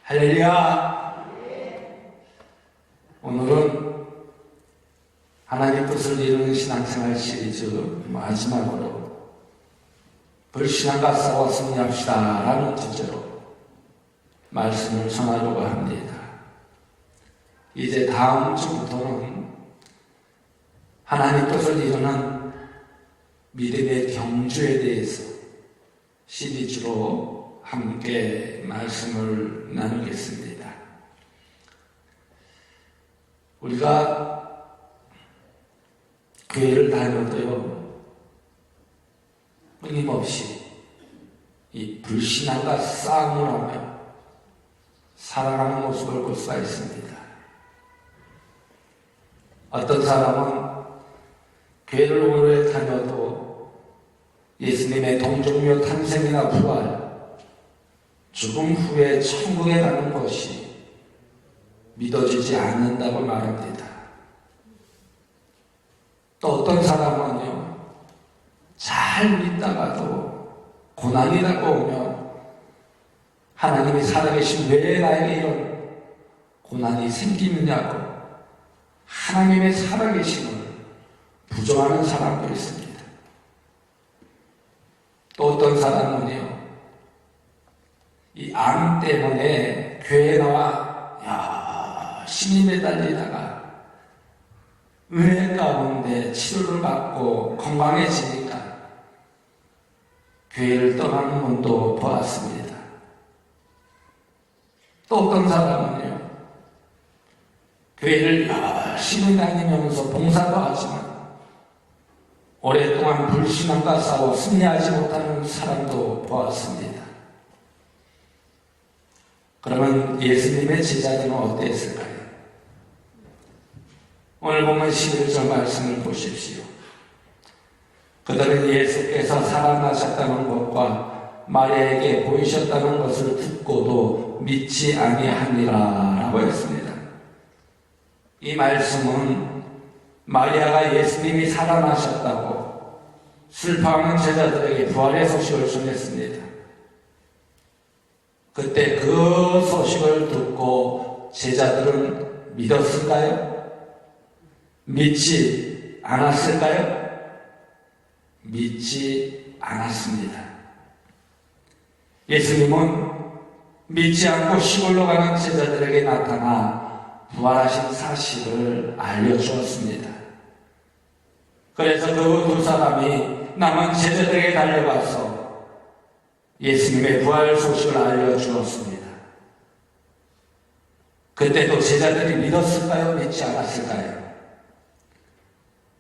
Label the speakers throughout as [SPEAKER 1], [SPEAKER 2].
[SPEAKER 1] 할렐루야! 오늘은 하나님의 뜻을 이루는 신앙생활 시리즈 마지막으로 불신앙과 싸워 승리합시다 라는 주제로 말씀을 전하려고 합니다. 이제 다음 주부터는 하나님 뜻을 이루는 믿음의 경주에 대해서 시리즈로 함께 말씀을 나누겠습니다. 우리가 교회를 다녀도요, 끊임없이 이 불신앙과 싸움을 하며 살아가는 모습을 볼 수가 있습니다. 어떤 사람은 교회를 오래 다녀도 예수님의 동정묘 탄생이나 부활, 죽음 후에 천국에 가는 것이 믿어지지 않는다고 말합니다. 또 어떤 사람은요, 잘 믿다가도 고난이 다가오면 하나님이 살아계신 왜 나에게 이런 고난이 생기느냐고 하나님의 살아계심을 부정하는 사람도 있습니다. 또 어떤 사람은요, 이 암 때문에 교회에 나와 열심히 매달리다가 은혜 가운데 치료를 받고 건강해지니까 교회를 떠나는 분도 보았습니다. 또 어떤 사람은요, 교회를 열심히 다니면서 봉사도 하지만 오랫동안 불신앙과 싸워 승리하지 못하는 사람도 보았습니다. 그러면 예수님의 제자들은 어땠을까요? 오늘 보면 11절 말씀을 보십시오. 그들은 예수께서 살아나셨다는 것과 마리아에게 보이셨다는 것을 듣고도 믿지 아니하니라 라고 했습니다. 이 말씀은 마리아가 예수님이 살아나셨다고 슬퍼하는 제자들에게 부활의 소식을 전했습니다. 그때 그 소식을 듣고 제자들은 믿었을까요? 믿지 않았을까요? 믿지 않았습니다. 예수님은 믿지 않고 시골로 가는 제자들에게 나타나 부활하신 사실을 알려주었습니다. 그래서 그 두 사람이 남은 제자들에게 달려가서 예수님의 부활 소식을 알려주었습니다. 그때도 제자들이 믿었을까요? 믿지 않았을까요?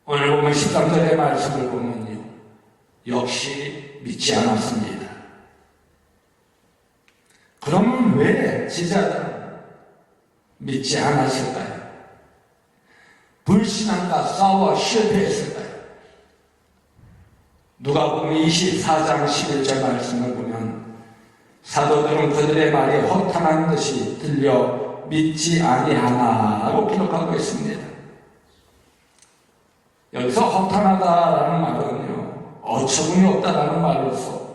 [SPEAKER 1] 오늘 보면 13절의 말씀을 보면요, 역시 믿지 않았습니다. 그러면 왜 제자들은 믿지 않았을까요? 불신앙과 싸워 실패했을까요? 누가복음 24장 11절 말씀을 보면 사도들은 그들의 말이 허탄한 듯이 들려 믿지 아니하나라고 기록하고 있습니다. 여기서 허탄하다라는 말은요, 어처구니 없다라는 말로서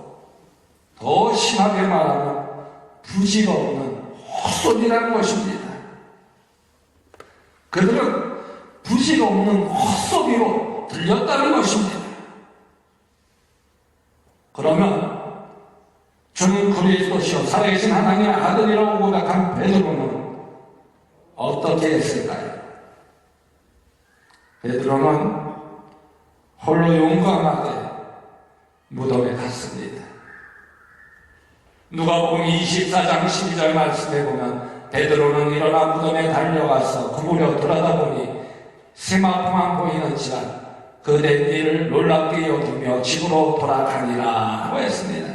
[SPEAKER 1] 더 심하게 말하면 부지가 없는 헛소리라는 것입니다. 그들은 부지가 없는 헛소리로 들렸다는 것입니다. 그러면 주는 그리스도시요 살아계신 하나님의 아들이라고 고백한 베드로는 어떻게 했을까요? 베드로는 홀로 용감하게 무덤에 갔습니다. 누가복음 24장 12절 말씀에 보면 베드로는 일어나 무덤에 달려가서 구부려 들여다보니 세마포만 보이는지라 그대 일을 놀랍게 여기며 집으로 돌아가니라 하고 했습니다.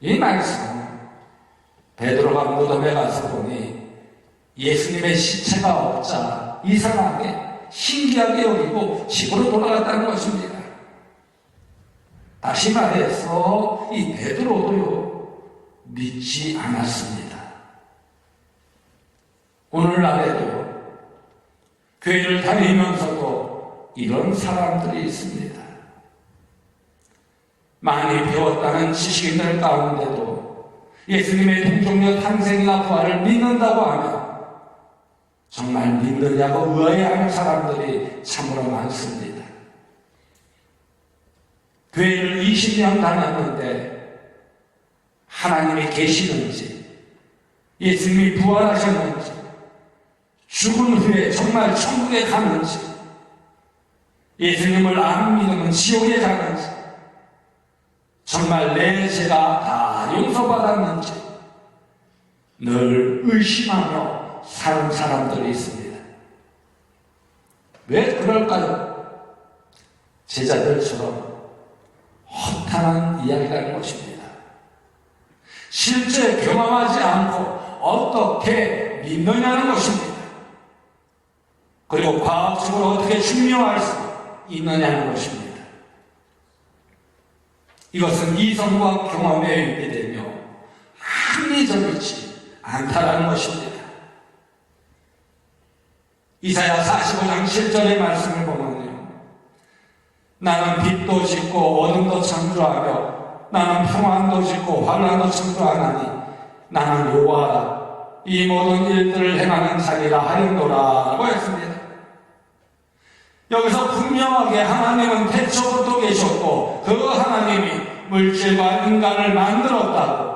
[SPEAKER 1] 이 말씀은 베드로가 무덤에 가서 보니 예수님의 시체가 없자 이상하게 신기하게 여기고 집으로 돌아갔다는 것입니다. 다시 말해서 이 베드로도요, 믿지 않았습니다. 오늘날에도 교회를 다니면서도 이런 사람들이 있습니다. 많이 배웠다는 지식인들 가운데도 예수님의 동정녀 탄생이나 부활을 믿는다고 하면 정말 믿느냐고 의아해하는 사람들이 참으로 많습니다. 교회를 20년 다녔는데 하나님이 계시는지, 예수님이 부활하셨는지, 죽은 후에 정말 천국에 가는지, 예수님을 안 믿으면 지옥에 가는지, 정말 내 죄가 다 용서받았는지 늘 의심하며 사는 사람들이 있습니다. 왜 그럴까요? 제자들처럼 허탄한 이야기라는 것입니다. 실제 경험하지 않고 어떻게 믿느냐는 것입니다. 그리고 과학적으로 어떻게 증명할 수 있느냐는 것입니다. 이것은 이성과 경험에 위배되며 합리적이지 않다라는 것입니다. 이사야 45장 7절의 말씀을 보면요, 나는 빛도 짓고 어둠도 창조하며 나는 평안도 짓고 환난도 창조하나니 나는 여호와라 이 모든 일들을 행하는 자니라 하였노라 라고 했습니다. 여기서 분명하게 하나님은 태초부터 계셨고 그 하나님이 물질과 인간을 만들었다고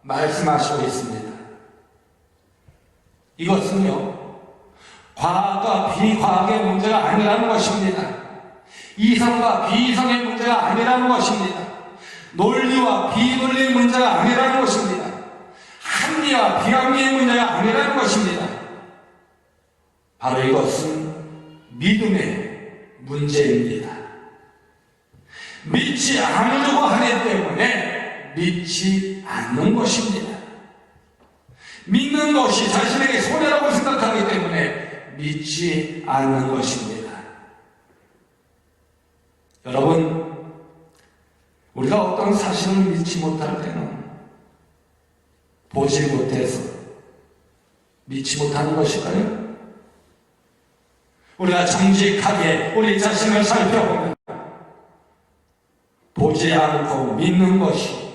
[SPEAKER 1] 말씀하시고 있습니다. 이것은요, 과학과 비과학의 문제가 아니라는 것입니다. 이성과 비이성의 문제가 아니라는 것입니다. 논리와 비논리의 문제가 아니라는 것입니다. 합리와 비합리의 문제가 아니라는 것입니다. 바로 이것은 믿음의 문제입니다. 믿지 않으려고 하기 때문에 믿지 않는 것입니다. 믿는 것이 자신에게 손해라고 생각하기 때문에 믿지 않는 것입니다. 여러분, 우리가 어떤 사실을 믿지 못할 때는 보지 못해서 믿지 못하는 것일까요? 우리가 정직하게 우리 자신을 살펴보면 보지 않고 믿는 것이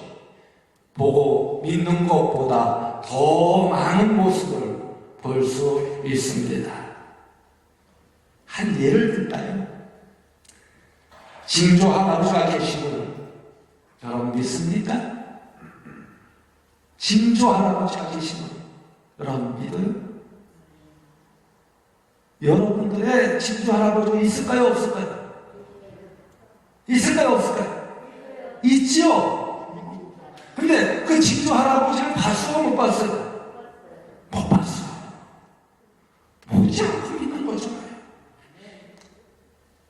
[SPEAKER 1] 보고 믿는 것보다 더 많은 모습을 볼 수 있습니다. 한 예를 들까요? 징조 할아버지가 계시는 여러분 믿습니까? 징조 할아버지가 계시는 여러분 믿어요? 여러분들의 징조 할아버지가 있을까요? 없을까요? 있을까요? 없을까요? 있죠? 근데 그 징조 할아버지를 봤어요? 못 봤어요? 못 봤어요. 보지 않고 믿는 거잖아요.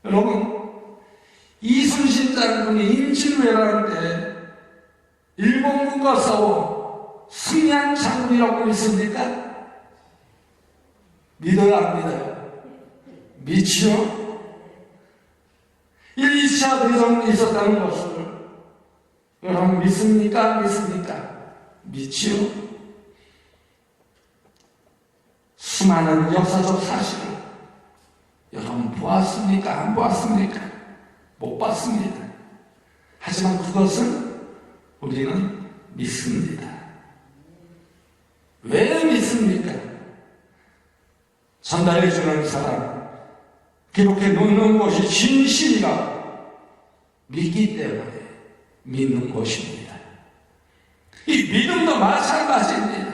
[SPEAKER 1] 여러분, 이순신 장군이 임진왜란 때 일본군과 싸워 승리한 장군이라고 믿습니까? 믿어요? 안 믿어요? 믿지요? 1, 2차 대전이 있었다는 것을 여러분 믿습니까? 안 믿습니까? 믿지요? 수많은 역사적 사실을 여러분 보았습니까? 안 보았습니까? 못 봤습니다. 하지만 그것은 우리는 믿습니다. 왜 믿습니까? 전달해주는 사람, 기록해 놓는 것이 진실이라 믿기 때문에 믿는 것입니다. 이 믿음도 마찬가지입니다.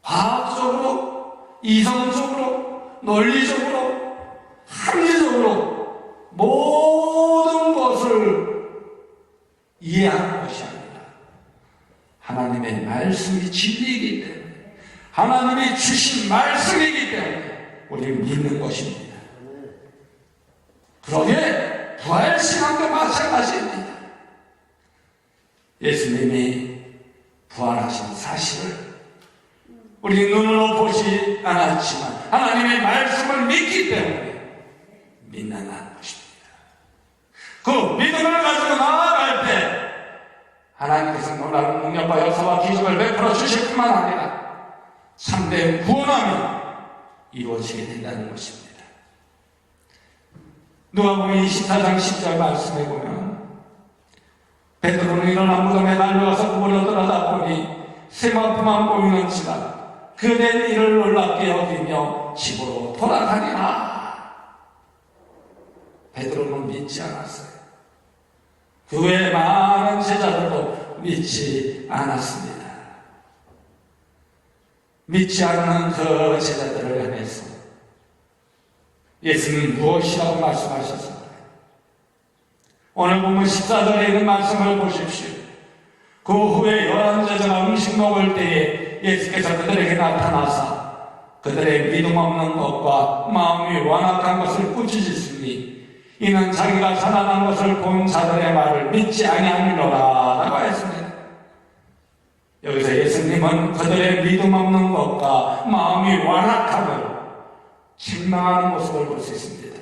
[SPEAKER 1] 과학적으로, 이성적으로, 논리적으로, 합리적으로 모든 것을 이해하는 것이 아니라 하나님의 말씀이 진리이기 때문에, 하나님이 주신 말씀이기 때문에 우리는 믿는 것입니다. 그러기에 부활신앙도 마찬가지입니다. 예수님이 부활하신 사실을 우리 눈으로 보지 않았지만 하나님의 말씀을 믿기 때문에 믿는다는 것입니다. 그 믿음을 가지고 나아갈 때 하나님께서 놀라운 능력과 역사와 기적을 베풀어 주실 뿐만 아니라 참된 구원함이 이루어지게 된다는 것입니다. 누가복음 24장 10절 말씀에 보면 베드로는 일어나 무덤에 달려와서 그물을 들여다보니 세마포만 보이는지라 그된 이를 놀랍게 여기며 집으로 돌아다니라. 베드로는 믿지 않았어요. 그 외에 많은 제자들도 믿지 않았습니다. 믿지 않는 그 제자들을 향해서 예수님 무엇이라고 말씀하셨습니까? 오늘 보면 14절에 있는 말씀을 보십시오. 그 후에 11제자가 음식 먹을 때에 예수께서 그들에게 나타나사 그들의 믿음 없는 것과 마음이 완악한 것을 꾸짖으시니 이는 자기가 살아난 것을 본 자들의 말을 믿지 아니하느니라 라고 했습니다. 여기서 예수님은 그들의 믿음 없는 것과 마음이 완악함을 책망하는 모습을 볼 수 있습니다.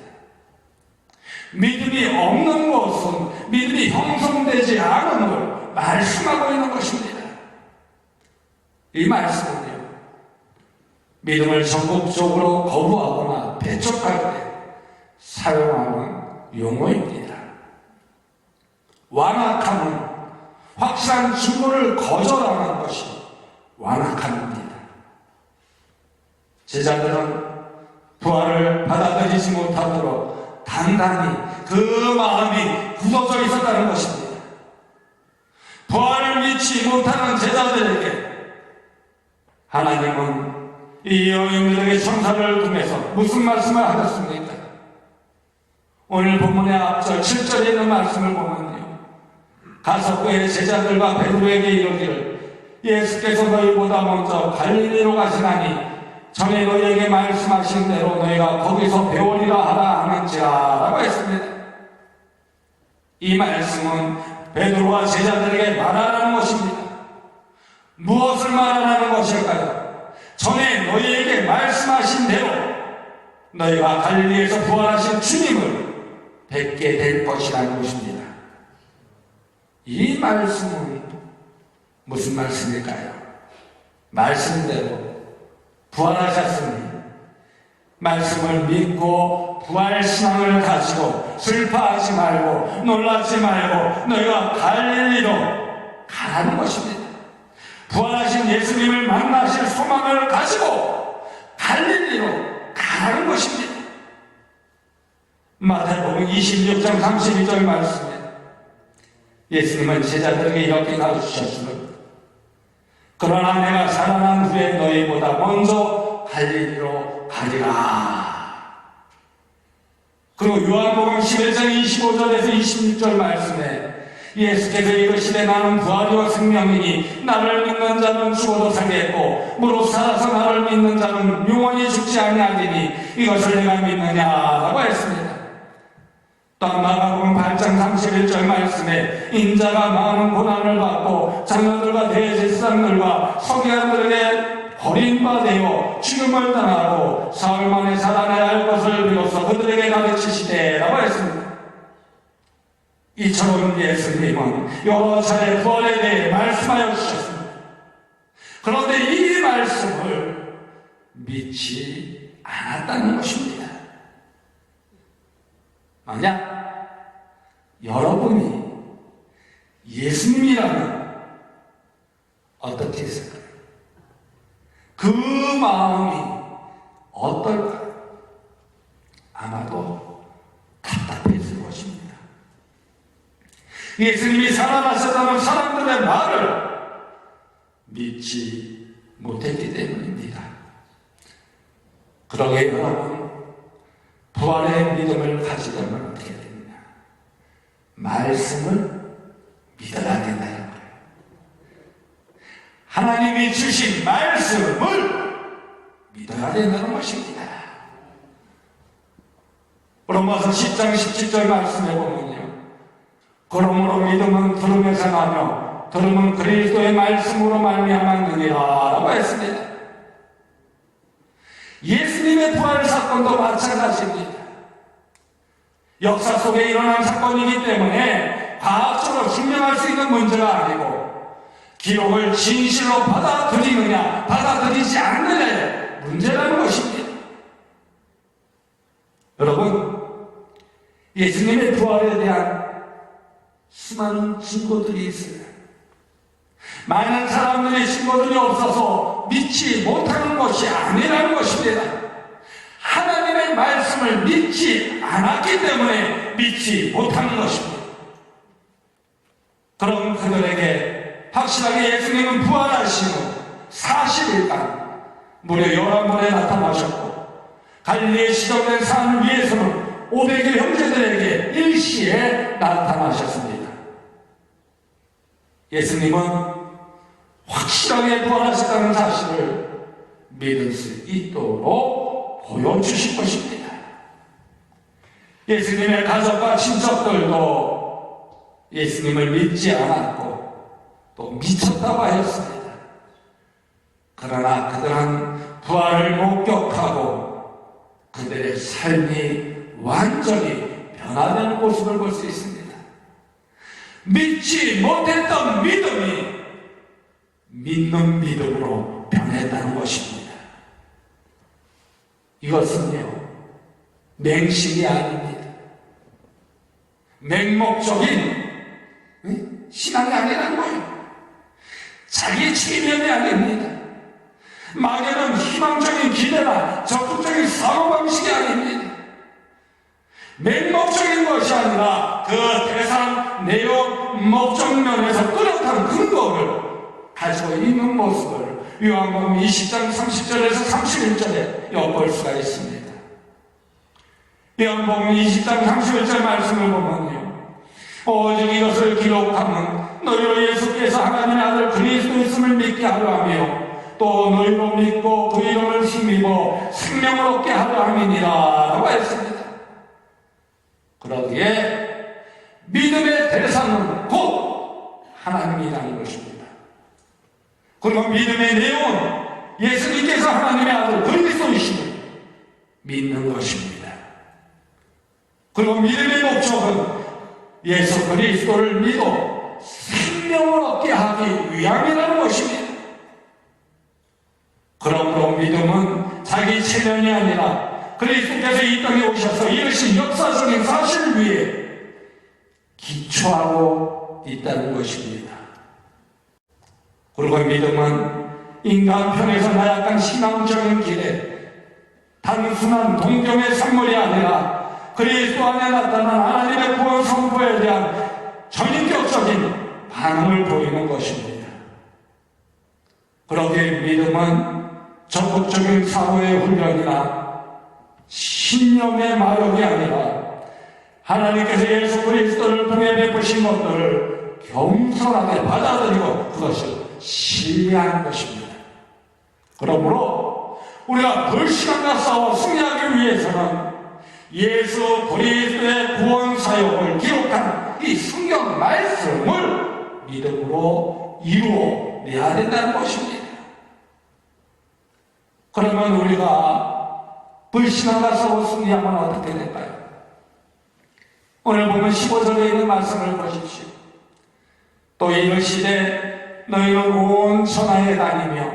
[SPEAKER 1] 믿음이 없는 것은 믿음이 형성되지 않은 걸 말씀하고 있는 것입니다. 이 말씀은요, 믿음을 전국적으로 거부하거나 배척할 때 사용하는 용어입니다. 완악함은 확실한 증거를 거절하는 것이 완악함입니다. 제자들은 부활을 받아들이지 못하도록 단단히 그 마음이 굳어져 있었다는 것입니다. 부활을 믿지 못하는 제자들에게 하나님은 이 여인들에게 천사를 통해서 무슨 말씀을 하셨습니까? 오늘 본문의 앞절 7절에 있는 말씀을 보면요, 가서 그의 제자들과 베드로에게 이르기를 예수께서 너희보다 먼저 갈릴리로 가시나니 전에 너희에게 말씀하신 대로 너희가 거기서 배우리라 하라 하는지라 라고 했습니다. 이 말씀은 베드로와 제자들에게 말하라는 것입니다. 무엇을 말하라는 것일까요? 전에 너희에게 말씀하신 대로 너희가 갈릴리에서 부활하신 주님을 뵙게 될 것이라는 것입니다. 이 말씀은 무슨 말씀일까요? 말씀대로 부활하셨으니 말씀을 믿고 부활신앙을 가지고 슬퍼하지 말고 놀라지 말고 너희가 갈릴리로 가라는 것입니다. 부활하신 예수님을 만나실 소망을 가지고 갈릴리로 가라는 것입니다. 마태복음 26장 32절 말씀에 예수님은 제자들에게 이렇게 가르치셨습니다. 그러나 내가 살아난 후에 너희보다 먼저 갈릴리로 가리라. 그리고 요한복음 11장 25절에서 26절 말씀에 예수께서 이르시되 나는 부활이요 생명이니 나를 믿는 자는 죽어도 살겠고 무릇 살아서 나를 믿는 자는 영원히 죽지 아니하리니 이것을 내가 믿느냐라고 했습니다. 또 마가복음 8장 31절 말씀에 인자가 많은 고난을 받고 장로들과 대제사장들과 서기관들에게 버림받아 죽음을 당하고 사흘 만에 살아내야 할 것을 비로소 그들에게 가르치시되 라고 했습니다. 이처럼 예수님은 여러 차례 부활에 대해 말씀하여 주셨습니다. 그런데 이 말씀을 믿지 않았다는 것입니다. 만약 여러분이 예수님이라면 어떻게 했을까요? 그 마음이 어떨까요? 아마도 답답했을 것입니다. 예수님이 살아나셨다는 사람들의 말을 믿지 못했기 때문입니다. 그러게 여러분, 부활의 믿음을 가지려면 어떻게 됩니까? 말씀을 믿어야 된다는 거예요. 하나님이 주신 말씀을 믿어야 된다는 것입니다. 로마서 10장 17절 말씀에 보면요, 그러므로 믿음은 들음에서 나며 들음은 그리스도의 말씀으로 말미암았느니라 라고 했습니다. 예수님의 부활 사건도 마찬가지입니다. 역사 속에 일어난 사건이기 때문에 과학적으로 증명할 수 있는 문제가 아니고 기록을 진실로 받아들이느냐 받아들이지 않느냐의 문제라는 것입니다. 여러분, 예수님의 부활에 대한 수많은 증거들이 있어요. 많은 사람들이 증거들이 없어서 믿지 못하는 것이 아니라는 것입니다. 하나님의 말씀을 믿지 않았기 때문에 믿지 못하는 것입니다. 그럼 그들에게 확실하게 예수님은 부활하신 후 40일간 무려 11번에 나타나셨고, 갈릴리에 지정된 산 위에서는 500의 형제들에게 일시에 나타나셨습니다. 예수님은 확실하게 부활하셨다는 사실을 믿을 수 있도록 보여주신 것입니다. 예수님의 가족과 친척들도 예수님을 믿지 않았고 또 미쳤다고 하였습니다. 그러나 그들은 부활을 목격하고 그들의 삶이 완전히 변화되는 모습을 볼 수 있습니다. 믿지 못했던 믿음이 믿는 믿음으로 변했다는 것입니다. 이것은요, 맹신이 아닙니다. 맹목적인 신앙이 아니라는 거예요. 자기 체면이 아닙니다. 막연한 희망적인 기대나 적극적인 사고방식이 아닙니다. 맹목적인 것이 아니라 그 대상, 내용, 목적 면에서 뚜렷한 근거를 가지고 있는 모습을 요한복음 20장 30절에서 31절에 엿볼 수가 있습니다. 요한복음 20장 31절 말씀을 보면요, 오직 이것을 기록하면 너희로 예수께서 하나님의 아들 그리스도였음을 믿게 하려 하며 또 너희로 믿고 그 이름을 힘입어 생명을 얻게 하려 함이니라 라고 했습니다. 그러기에 믿음의 대상은 곧 하나님이라는 것입니다. 그리고 믿음의 내용은 예수님께서 하나님의 아들 그리스도이심을 믿는 것입니다. 그리고 믿음의 목적은 예수 그리스도를 믿어 생명을 얻게 하기 위함이라는 것입니다. 그러므로 믿음은 자기 체면이 아니라 그리스도께서 이 땅에 오셔서 이루신 역사적인 사실 위에 기초하고 있다는 것입니다. 그리고 믿음은 인간 편에서 나약한 신앙적인 길에 단순한 동경의 산물이 아니라 그리스도 안에 나타난 하나님의 구원 선포에 대한 전인격적인 반응을 보이는 것입니다. 그러기에 믿음은 적극적인 사고의 훈련이나 신념의 마력이 아니라 하나님께서 예수 그리스도를 통해 베푸신 것들을 겸손하게 받아들이고 그것을 신뢰하는 것입니다. 그러므로 우리가 불신앙과 싸워 승리하기 위해서는 예수 그리스도의 구원 사역을 기록한 이 성경 말씀을 믿음으로 이루어내야 된다는 것입니다. 그러면 우리가 불신앙과 싸워 승리하면 어떻게 될까요? 오늘 보면 15절에 있는 말씀을 보십시오. 또 이르시되 너희는 온 천하에 다니며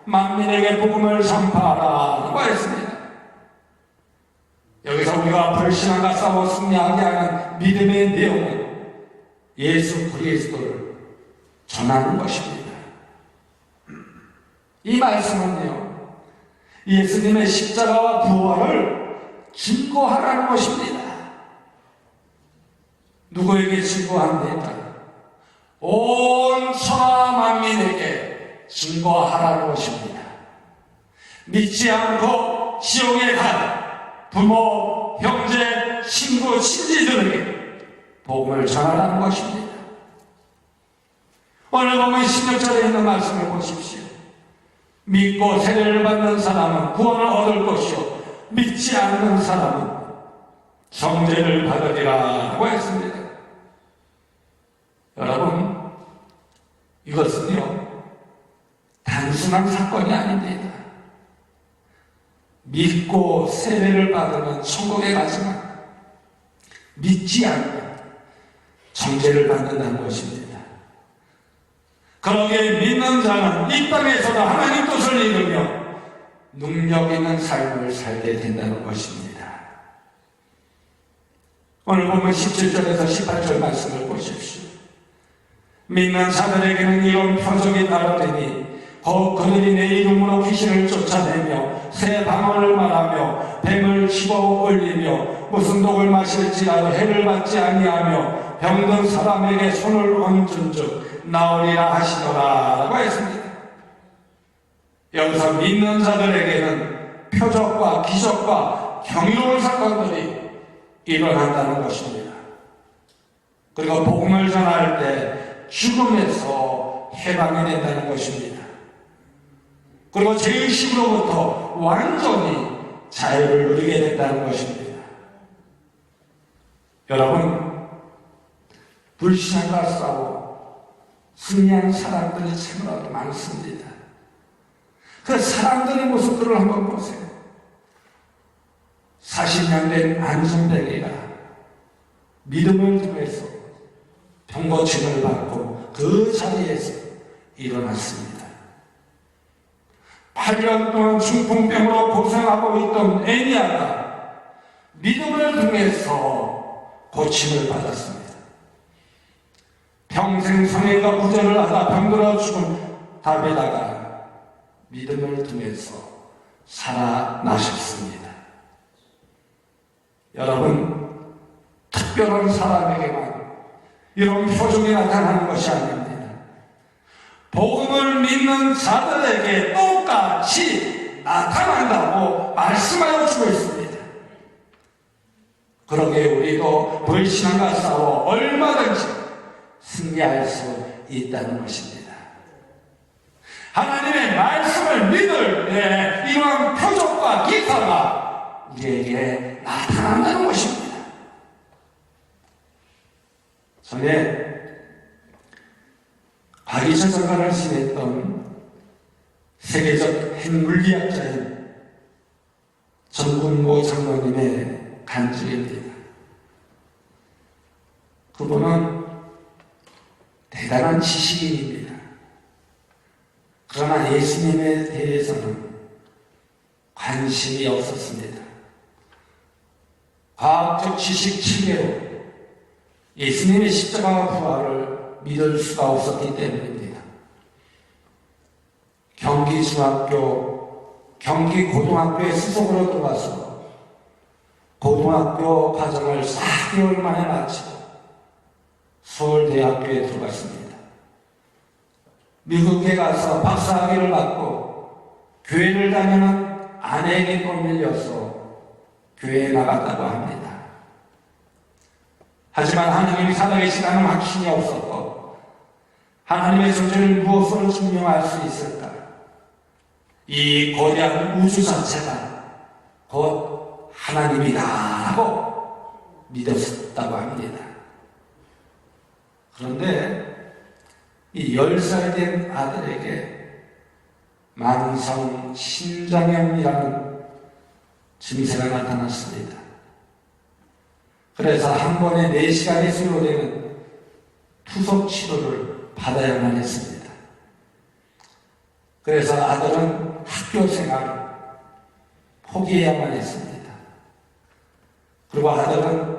[SPEAKER 1] 만민에게 복음을 전파하라 라고 했습니다. 여기서 우리가 불신앙과 싸워 승리하게 하는 믿음의 내용은 예수 그리스도를 전하는 것입니다. 이 말씀은요, 예수님의 십자가와 부활을 증거하라는 것입니다. 누구에게 증거합니까? 온 천하 만민에게 증거하라는 것입니다. 믿지 않고 지옥에 간 부모, 형제, 친구, 친지들에게 복음을 전하라는 것입니다. 오늘 보면 16절에 있는 말씀을 보십시오. 믿고 세례를 받는 사람은 구원을 얻을 것이요 믿지 않는 사람은 정죄를 받으리라 하고 했습니다. 여러분, 이것은요 단순한 사건이 아닙니다. 믿고 세례를 받으면 천국에 가지만 믿지 않으면 정죄를 받는다는 것입니다. 그러기에 믿는 자는 이 땅에서도 하나님 뜻을 이루며 능력 있는 삶을 살게 된다는 것입니다. 오늘 보면 17절에서 18절 말씀을 보십시오. 믿는 자들에게는 이런 표적이 다르리니 그들이 내 이름으로 귀신을 쫓아내며 새 방언을 말하며 뱀을 집어 올리며 무슨 독을 마실지라도 해를 받지 아니하며 병든 사람에게 손을 얹은 즉 나으리라 하시더라 라고 했습니다. 여기서 믿는 자들에게는 표적과 기적과 경이로운 사건들이 일어난다는 것입니다. 그리고 복음을 전할 때 죽음에서 해방이 된다는 것입니다. 그리고 죄의식으로부터 완전히 자유를 누리게 된다는 것입니다. 여러분, 불신앙과 싸워 승리한 사람들이 참으로 많습니다. 그 사람들의 모습들을 한번 보세요. 40년 된 안성배기가 믿음을 통해서 병고침을 받고 그 자리에서 일어났습니다. 8년 동안 중풍병으로 고생하고 있던 애니아가 믿음을 통해서 고침을 받았습니다. 평생 성행과 구제를 하다 병들어 죽은 다비다가 믿음을 통해서 살아나셨습니다. 여러분, 특별한 사람에게만 이런 표적이 나타나는 것이 아닙니다. 복음을 믿는 자들에게 똑같이 나타난다고 말씀하여 주고 있습니다. 그러게 우리도 불신앙과 싸워 얼마든지 승리할 수 있다는 것입니다. 하나님의 말씀을 믿을 때 이러한 표적과 기사가 우리에게 나타난다는 것입니다. 전에 과기천상관을 지냈던 세계적 핵물리학자인 전군모 장로님의 간증입니다. 그분은 대단한 지식인입니다. 그러나 예수님에 대해서는 관심이 없었습니다. 과학적 지식 측외로 예수님의 십자가와 부활을 믿을 수가 없었기 때문입니다. 경기중학교, 경기고등학교에 수석으로 들어가서 고등학교 과정을 4개월 만에 마치고 서울대학교에 들어갔습니다. 미국에 가서 박사학위를 받고 교회를 다니는 아내에게 떠밀려서 교회에 나갔다고 합니다. 하지만 하나님이 살아계시다는 확신이 없었고 하나님의 존재를 무엇으로 증명할 수 있을까? 이 거대한 우주 자체가 곧 하나님이다라고 믿었다고 합니다. 그런데 이 10살 된 아들에게 만성 신장염이라는 증세가 나타났습니다. 그래서 한 번에 4시간이 소요되는 투석 치료를 받아야만 했습니다. 그래서 아들은 학교 생활을 포기해야만 했습니다. 그리고 아들은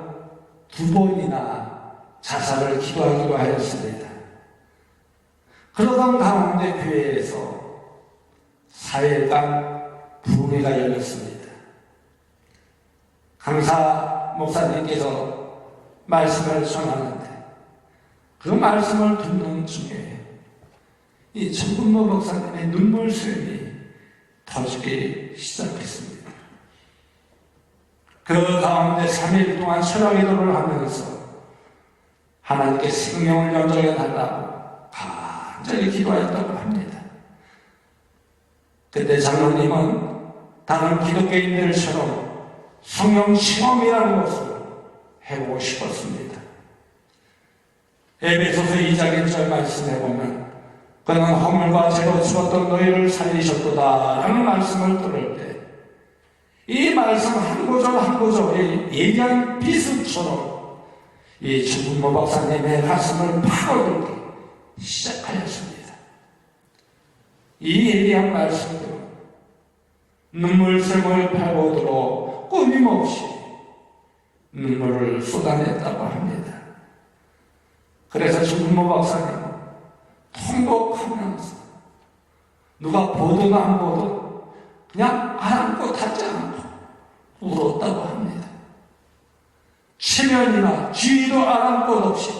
[SPEAKER 1] 2번이나 자살을 기도하기로 하였습니다. 그러던 가운데 교회에서 4일간 부흥회가 열렸습니다. 강사 목사님께서 말씀을 전하는데 그 말씀을 듣는 중에 이 전군모 목사님의 눈물샘이 터지기 시작했습니다. 그 가운데 3일 동안 철학기도를 하면서 하나님께 생명을 연장해 달라고 간절히 기도했다고 합니다. 그때 장로님은 다른 기독교인들처럼 성령 체험이라는 것을 해보고 싶었습니다. 에베소서 2장 1절 말씀해 보면 그는 허물과 죄로 죽었던 너희를 살리셨도다 라는 말씀을 들을 때 이 말씀 한 구절 한 구절이 예리한 비수처럼 이 전군모 박사님의 가슴을 파고들기 시작하였습니다. 이 예리한 말씀들은 눈물샘을 파고들어 끊임없이 눈물을 쏟아냈다고 합니다. 그래서 전군모 박사님은 통곡하면서 누가 보든 안 보든 그냥 아랑곳 하지 않고 울었다고 합니다. 체면이나 지위도 아랑곳 없이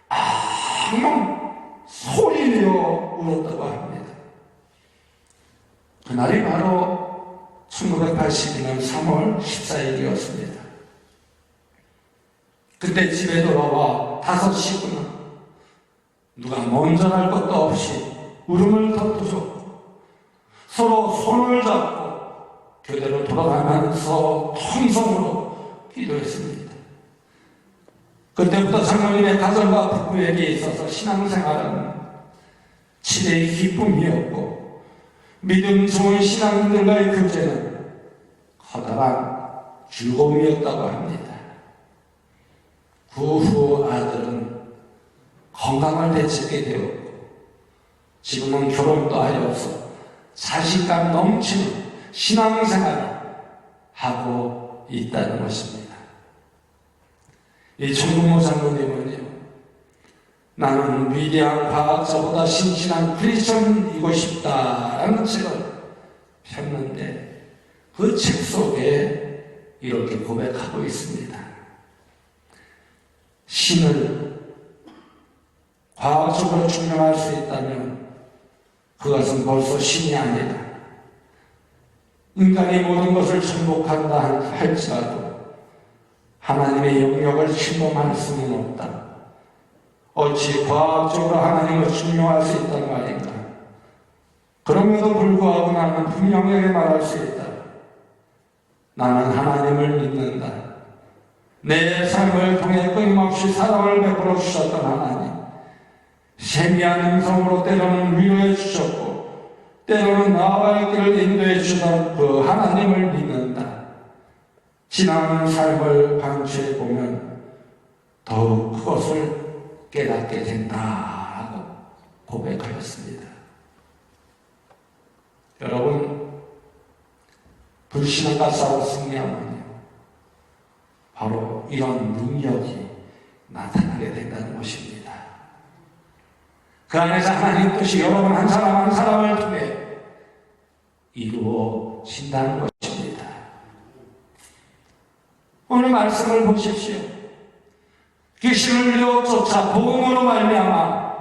[SPEAKER 1] 앙 소리내어 울었다고 합니다. 그날이 바로 1982년 3월 14일이었습니다. 그때 집에 돌아와 5시구나 누가 먼저 할 것도 없이 울음을 덮어줬고 서로 손을 잡고 교대로 돌아가면서 통성으로 기도했습니다. 그때부터 장로님의 가정과 부부에게 있어서 신앙생활은 치대의 기쁨이었고 믿음 좋은 신앙인들과의 교제는 커다란 즐거움이었다고 합니다. 그 후 아들은 건강을 되찾게 되었고 지금은 결혼도 하여서 자신감 넘치는 신앙생활을 하고 있다는 것입니다. 이 정동모 장로님은요, 나는 위대한 과학자보다 신실한 크리스천이고 싶다라는 책을 폈는데 그 책 속에 이렇게 고백하고 있습니다. 신을 과학적으로 증명할 수 있다면 그것은 벌써 신이 아니다. 인간이 모든 것을 정복한다 할지라도 하나님의 영역을 침범할 수는 없다. 어찌 과학적으로 하나님을 증명할 수 있단 말인가? 그럼에도 불구하고 나는 분명하게 말할 수 있다. 나는 하나님을 믿는다. 내 삶을 통해 끊임없이 사랑을 베풀어 주셨던 하나님, 세미한 음성으로 때로는 위로해 주셨고 때로는 나아갈 길을 인도해 주던 그 하나님을 믿는다. 지나가는 삶을 방치해 보면 더욱 그것을 깨닫게 된다라고 고백하였습니다. 여러분, 불신앙과 싸워 승리하면요 바로 이런 능력이 나타나게 된다는 것입니다. 그 안에서 하나님 뜻이 여러분 한 사람 한 사람을 통해 이루어진다는 것입니다. 오늘 말씀을 보십시오. 귀신을 쫓아 복음으로 말미암아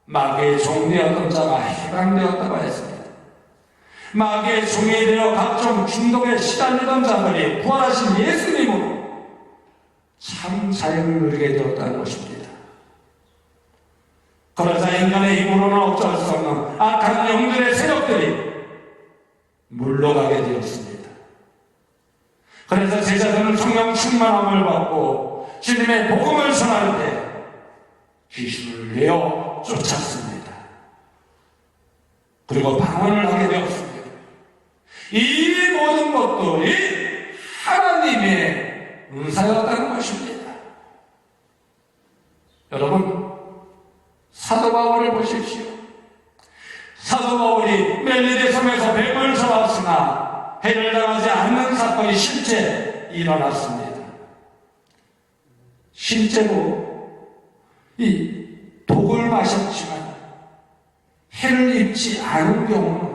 [SPEAKER 1] 마귀의 종되었던 자가 해방되었다고 했습니다. 마귀의 종이 되어 각종 중독에 시달리던 자들이 부활하신 예수님으로 참 자유를 누리게 되었다는 것입니다. 그러자 인간의 힘으로는 어쩔 수 없는 악한 영들의 세력들이 물러가게 되었습니다. 그래서 제자들은 성령 충만함을 받고 주님의 복음을 전할 때 귀신을 내어 쫓았습니다. 그리고 방언을 하게 되었습니다. 이 모든 것들이 하나님의 은사였다는 것입니다. 여러분, 사도 바울을 보십시오. 사도 바울이 멜리데 섬에서 뱀을 잡았으나 해를 당하지 않는 사건이 실제 일어났습니다. 실제로 이 독을 마셨지만 해를 입지 않은 경우는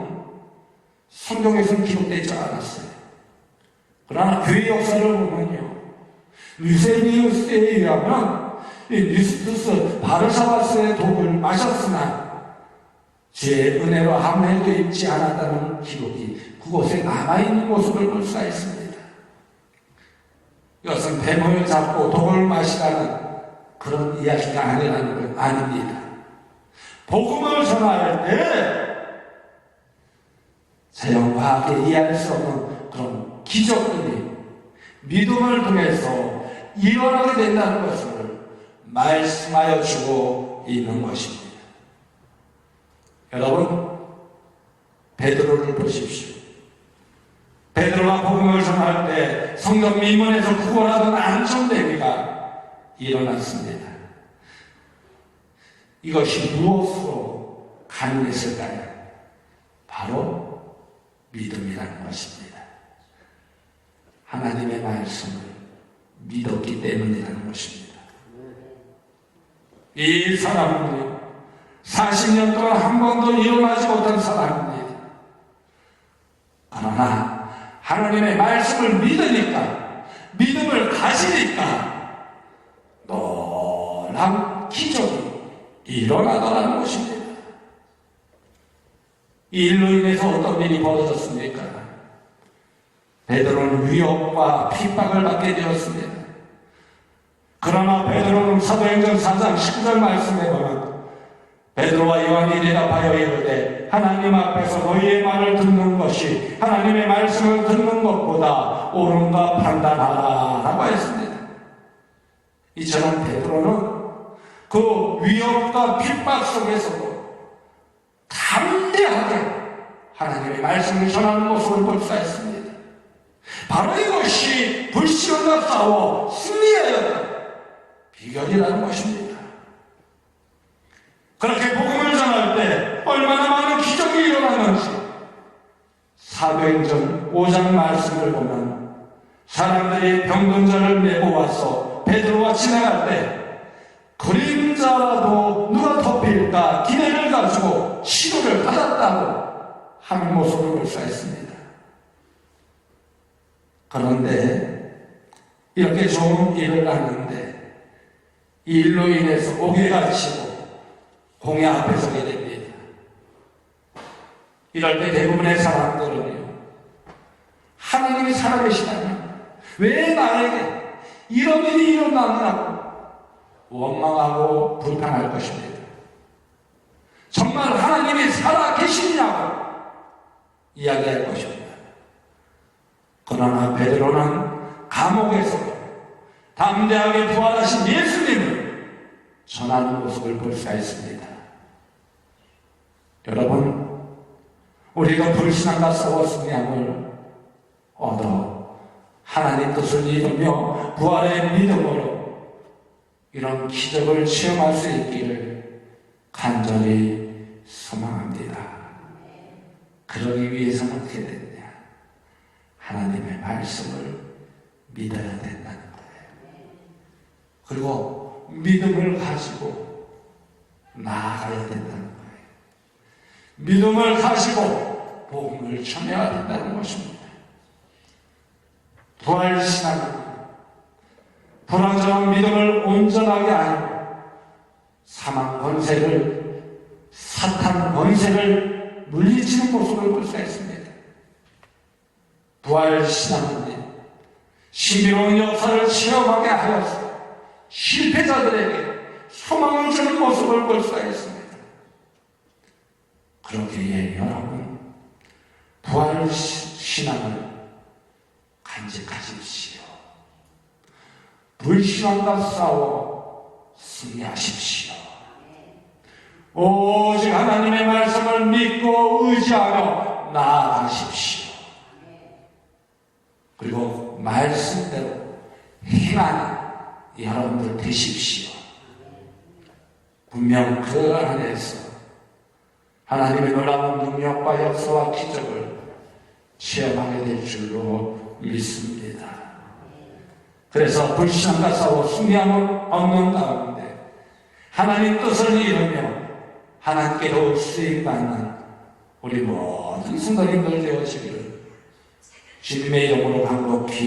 [SPEAKER 1] 성경에서는 기록되지 않았어요. 그러나 교회 역사를 보면요, 유세비우스에 의하면 이 뉴스투스 바르사바스의 독을 마셨으나 주의 은혜로 아무 해도 입지 않았다는 기록이 그곳에 남아있는 모습을 볼 수가 있습니다. 이것은 뱀을 잡고 독을 마시라는 그런 이야기가 아니라는 건 아닙니다. 복음을 전할 때 자연과학에 이해할 수 없는 그런 기적들이 믿음을 통해서 일어나게 된다는 것을 말씀하여 주고 있는 것입니다. 여러분, 베드로를 보십시오. 베드로가 복음을 전할 때 성경 미문에서 구원하던 안전대비가 일어났습니다. 이것이 무엇으로 가능했을까요? 바로 믿음이라는 것입니다. 하나님의 말씀을 믿었기 때문이라는 것입니다. 이 사람은요, 40년 동안 한 번도 일어나지 못한 사람입니다. 그러나 하나님의 말씀을 믿으니까, 믿음을 가지니까 놀라운 기적이 일어나더라는 것입니다. 이 일로 인해서 어떤 일이 벌어졌습니까? 베드로는 위협과 핍박을 받게 되었습니다. 그러나 베드로는 사도행전 4장 19절 말씀에 보면 베드로와 요한이 대답하여 이르되 하나님 앞에서 너희의 말을 듣는 것이 하나님의 말씀을 듣는 것보다 옳은가 판단하라 라고 했습니다. 이처럼 베드로는 그 위협과 핍박 속에서도 담대하게 하나님의 말씀을 전하는 모습을 볼 수 있습니다. 바로 이것이 불신과 싸워 승리하였던 비결이라는 것입니다. 그렇게 복음을 전할 때 얼마나 많은 기적이 일어나는지 사도행전 5장 말씀을 보면 사람들이 병든 자를 메고 와서 베드로와 지나갈 때 그림자라도 누가 덮일까 기대를 가지고 치료를 받았다고 하는 모습을 볼 수 있습니다. 그런데 이렇게 좋은 일을 하는데 이 일로 인해서 옥에 갇히고 공회 앞에 서게 됩니다. 이럴 때 대부분의 사람들은요, 하나님이 살아계시다면 왜 나에게 이런 일이 일어나느냐고 원망하고 불평할 것입니다. 정말 하나님이 살아계시냐고 이야기할 것입니다. 그러나 베드로는 감옥에서 담대하게 부활하신 예수님을 전하는 모습을 볼 수가 있습니다. 여러분, 우리가 불신앙과 싸워 승리함을 얻어 하나님 뜻을 믿으며 부활의 믿음으로 이런 기적을 체험할 수 있기를 간절히 소망합니다. 그러기 위해서는 어떻게 되느냐? 하나님의 말씀을 믿어야 된다는 거예요. 그리고 믿음을 가지고 나아가야 된다는 거예요. 믿음을 가지고 복음을 전해야 된다는 것입니다. 부활신앙은 불완전한 믿음을 온전하게 알고 사망 권세를, 사탄 권세를 물리치는 모습을 볼 수 있습니다. 부활신앙은 신비로운 역사를 체험하게 하여서 실패자들에게 소망을 주는 모습을 볼 수가 있습니다. 그러기에 여러분, 부활신앙을 간직하십시오. 불신앙과 싸워 승리하십시오. 오직 하나님의 말씀을 믿고 의지하며 나아가십시오. 그리고 말씀대로 행하는 여러분들 되십시오. 분명 그 안에서 하나님의 놀라운 능력과 역사와 기적을 체험하게 될 줄로 믿습니다. 그래서 불신앙과 싸워 승리함을 얻는 가운데 하나님 뜻을 이루며 하나님께로 쓰임받는 우리 모든 성도님들 되어지기를 주님의 이름으로 간곡히